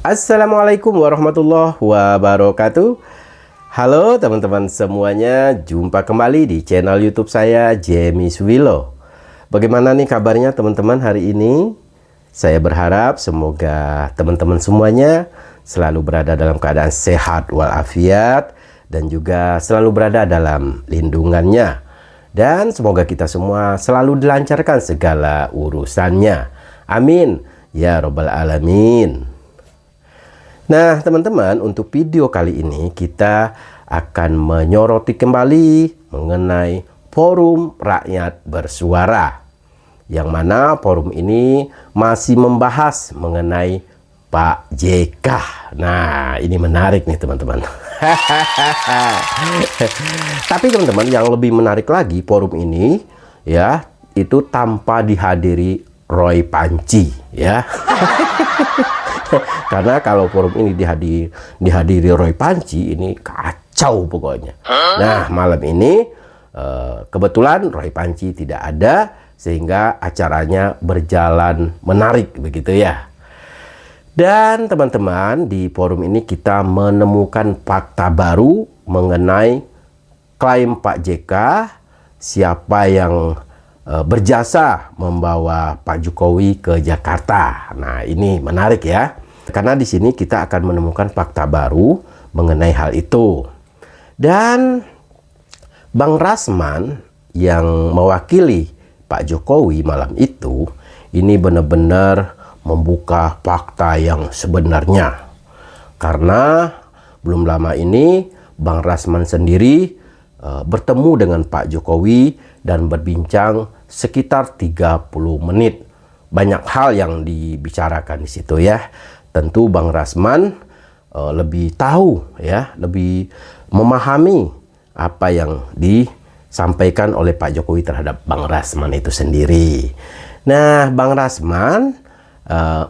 Assalamualaikum warahmatullahi wabarakatuh. Halo teman-teman semuanya, jumpa kembali di channel YouTube saya, Jemi Suwilo. Bagaimana nih kabarnya teman-teman hari ini? Saya berharap semoga teman-teman semuanya selalu berada dalam keadaan sehat walafiat dan juga selalu berada dalam lindungannya. Dan semoga kita semua selalu dilancarkan segala urusannya. Amin ya robbal alamin. Nah teman-teman, untuk video kali ini kita akan menyoroti kembali mengenai Forum Rakyat Bersuara, yang mana forum ini masih membahas mengenai Pak JK. Nah ini menarik nih teman-teman. Tapi teman-teman, yang lebih menarik lagi, forum ini ya itu tanpa dihadiri Roy Panci ya. Karena kalau forum ini dihadiri Roy Panci, ini kacau pokoknya. Nah malam ini kebetulan Roy Panci tidak ada, sehingga acaranya berjalan menarik begitu ya. Dan teman-teman, di forum ini kita menemukan fakta baru mengenai klaim Pak JK, siapa yang berjasa membawa Pak Jokowi ke Jakarta. Nah, ini menarik ya. Karena di sini kita akan menemukan fakta baru mengenai hal itu. Dan Bang Rasman yang mewakili Pak Jokowi malam itu, ini benar-benar membuka fakta yang sebenarnya. Karena belum lama ini Bang Rasman sendiri bertemu dengan Pak Jokowi dan berbincang sekitar 30 menit. Banyak hal yang dibicarakan di situ ya. Tentu Bang Rasman lebih tahu ya, lebih memahami apa yang disampaikan oleh Pak Jokowi terhadap Bang Rasman itu sendiri. Nah, Bang Rasman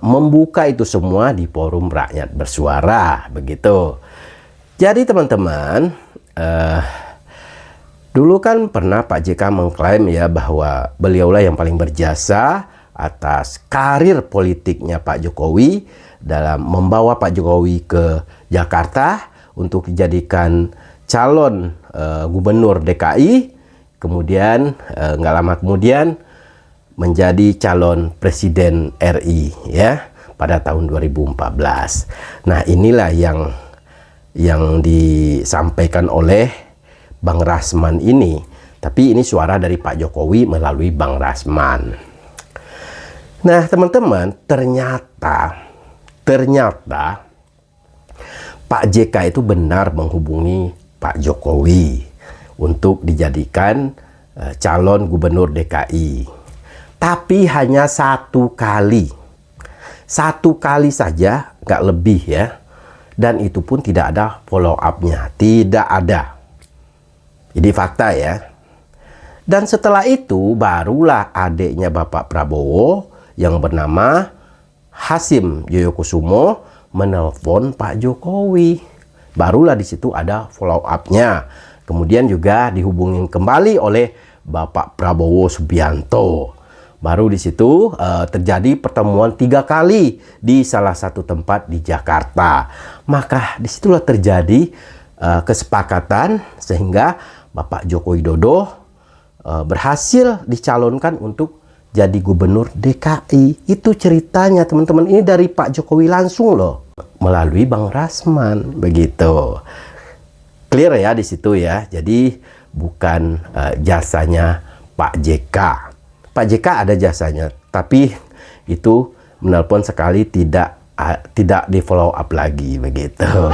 membuka itu semua di Forum Rakyat Bersuara begitu. Jadi teman-teman, dulu kan pernah Pak JK mengklaim ya bahwa beliaulah yang paling berjasa atas karir politiknya Pak Jokowi dalam membawa Pak Jokowi ke Jakarta untuk dijadikan calon gubernur DKI, kemudian nggak lama kemudian menjadi calon presiden RI ya pada tahun 2014. Nah inilah yang disampaikan oleh Bang Rasman ini. Tapi ini suara dari Pak Jokowi melalui Bang Rasman. Nah teman-teman, ternyata Pak JK itu benar menghubungi Pak Jokowi untuk dijadikan calon gubernur DKI. Tapi hanya satu kali saja, nggak lebih ya. Dan itu pun tidak ada follow up-nya, tidak ada. Jadi fakta ya. Dan setelah itu barulah adiknya Bapak Prabowo yang bernama Hasim Joyokusumo menelpon Pak Jokowi. Barulah di situ ada follow up-nya. Kemudian juga dihubungin kembali oleh Bapak Prabowo Subianto. Baru di situ terjadi pertemuan 3 kali di salah satu tempat di Jakarta. Maka disitulah terjadi kesepakatan sehingga Bapak Joko Widodo berhasil dicalonkan untuk jadi gubernur DKI. Itu ceritanya teman-teman. Ini dari Pak Jokowi langsung loh, melalui Bang Rasman begitu. Clear ya di situ ya. Jadi bukan jasanya Pak JK. Pak JK ada jasanya, tapi itu menelpon sekali, tidak di follow up lagi begitu.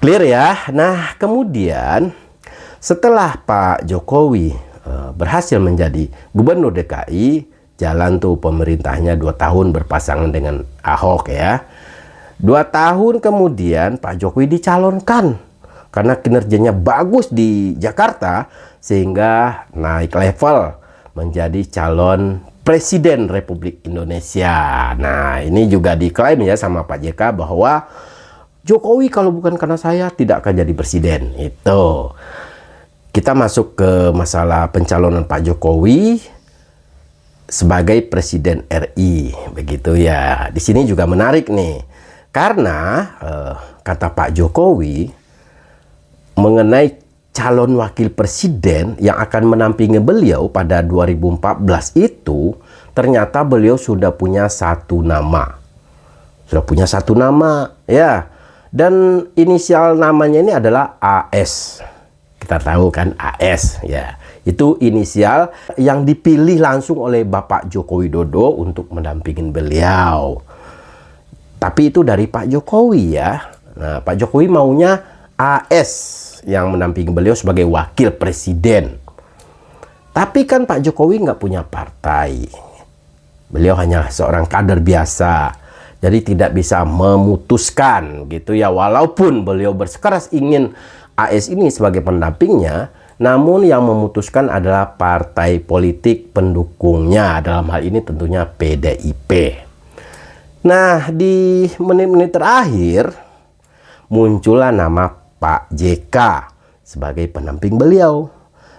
Clear ya. Nah kemudian setelah Pak Jokowi berhasil menjadi gubernur DKI, jalan tuh pemerintahnya 2 tahun berpasangan dengan Ahok ya. 2 tahun kemudian Pak Jokowi dicalonkan karena kinerjanya bagus di Jakarta, sehingga naik level menjadi calon Presiden Republik Indonesia. Nah ini juga diklaim ya sama Pak JK bahwa Jokowi kalau bukan karena saya tidak akan jadi presiden. Itu kita masuk ke masalah pencalonan Pak Jokowi. sebagai Presiden RI, begitu ya. Di sini juga menarik nih, karena kata Pak Jokowi mengenai calon wakil presiden yang akan menampingi beliau pada 2014 itu, ternyata beliau sudah punya satu nama. Sudah punya satu nama, ya. Dan inisial namanya ini adalah AS. Kita tahu kan AS, ya. Itu inisial yang dipilih langsung oleh Bapak Joko Widodo untuk mendampingin beliau. Tapi itu dari Pak Jokowi ya. Nah, Pak Jokowi maunya AS yang mendampingi beliau sebagai wakil presiden. Tapi kan Pak Jokowi nggak punya partai. Beliau hanya seorang kader biasa. Jadi tidak bisa memutuskan gitu ya. Walaupun beliau bersikeras ingin AS ini sebagai pendampingnya, namun yang memutuskan adalah partai politik pendukungnya. Dalam hal ini tentunya PDIP. Nah, di menit-menit terakhir muncullah nama Pak JK sebagai pendamping beliau.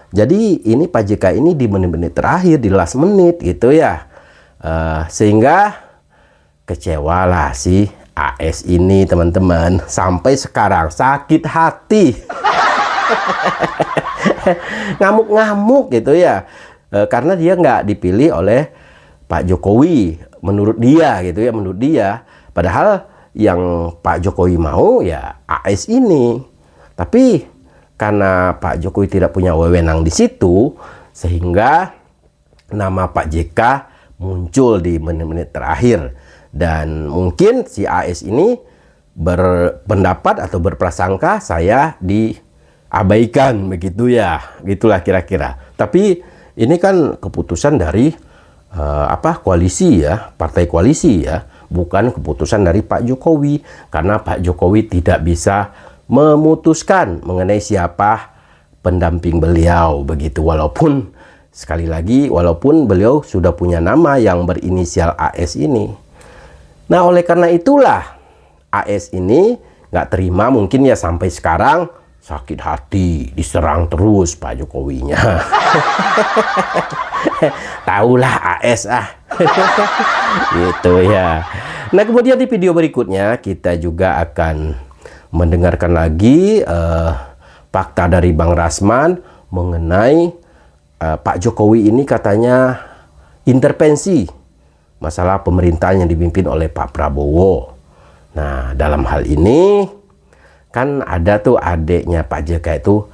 Jadi ini Pak JK ini di menit-menit terakhir, di last menit gitu ya. Sehingga kecewalah si AS ini teman-teman. Sampai sekarang sakit hati. Ngamuk-ngamuk gitu ya, karena dia nggak dipilih oleh Pak Jokowi menurut dia gitu ya, menurut dia. Padahal yang Pak Jokowi mau ya AS ini, tapi karena Pak Jokowi tidak punya wewenang di situ, sehingga nama Pak JK muncul di menit-menit terakhir. Dan mungkin si AS ini berpendapat atau berprasangka saya diabaikan begitu ya, gitulah kira-kira. Tapi ini kan keputusan dari koalisi ya, partai koalisi ya, bukan keputusan dari Pak Jokowi, karena Pak Jokowi tidak bisa memutuskan mengenai siapa pendamping beliau begitu. Walaupun sekali lagi, walaupun beliau sudah punya nama yang berinisial AS ini. Nah, oleh karena itulah AS ini nggak terima, mungkin ya sampai sekarang sakit hati, diserang terus Pak Jokowinya. Taulah AS gitu ya. Nah, kemudian di video berikutnya kita juga akan mendengarkan lagi fakta dari Bang Rasman mengenai Pak Jokowi ini katanya intervensi masalah pemerintahan yang dipimpin oleh Pak Prabowo. Nah, dalam hal ini kan ada tuh adiknya Pak JK itu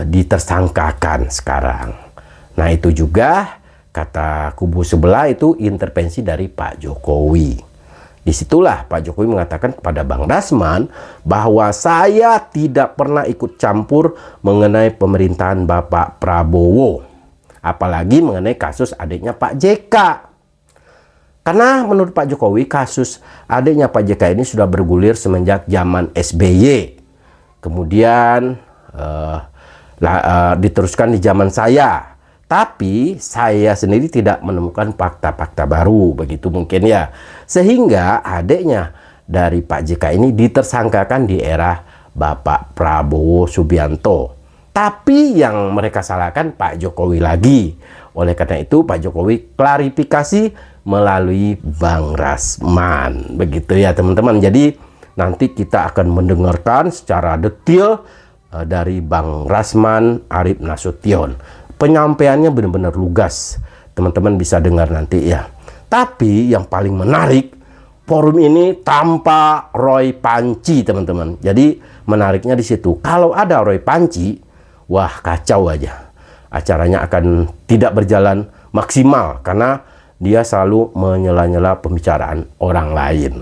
ditersangkakan sekarang. Nah, itu juga kata kubu sebelah itu intervensi dari Pak Jokowi. Disitulah Pak Jokowi mengatakan kepada Bang Rasman bahwa saya tidak pernah ikut campur mengenai pemerintahan Bapak Prabowo. Apalagi mengenai kasus adiknya Pak JK. Karena menurut Pak Jokowi kasus adiknya Pak JK ini sudah bergulir semenjak zaman SBY. Kemudian diteruskan di zaman saya. Tapi saya sendiri tidak menemukan fakta-fakta baru, begitu mungkin ya. Sehingga adiknya dari Pak JK ini ditersangkakan di era Bapak Prabowo Subianto. Tapi yang mereka salahkan Pak Jokowi lagi. Oleh karena itu Pak Jokowi klarifikasi melalui Bang Rasman. Begitu ya teman-teman. Jadi nanti kita akan mendengarkan secara detail dari Bang Rasman Arief Nasution. Penyampaiannya benar-benar lugas. Teman-teman bisa dengar nanti ya. Tapi yang paling menarik, forum ini tanpa Roy Panci teman-teman. Jadi menariknya di situ. Kalau ada Roy Panci, wah kacau aja. Acaranya akan tidak berjalan maksimal karena dia selalu menyela-nyela pembicaraan orang lain.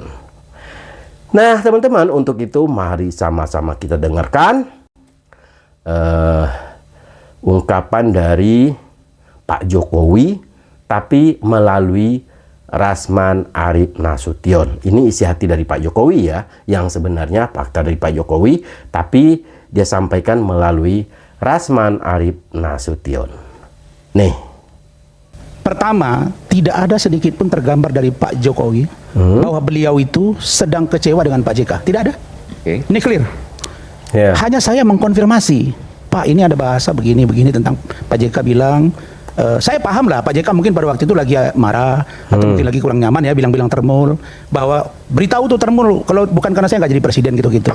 Nah teman-teman, untuk itu mari sama-sama kita dengarkan ungkapan dari Pak Jokowi, tapi melalui Rasman Arief Nasution. Ini isi hati dari Pak Jokowi ya, yang sebenarnya fakta dari Pak Jokowi, tapi dia sampaikan melalui Rasman Arief Nasution. Nih. Pertama, tidak ada sedikit pun tergambar dari Pak Jokowi bahwa beliau itu sedang kecewa dengan Pak JK. Tidak ada. Ini clear. Hanya saya mengkonfirmasi, Pak ini ada bahasa begini-begini tentang Pak JK bilang Saya paham lah Pak JK mungkin pada waktu itu lagi marah atau mungkin lagi kurang nyaman ya bilang-bilang Termul bahwa beritahu tuh Termul kalau bukan karena saya nggak jadi presiden gitu-gitu.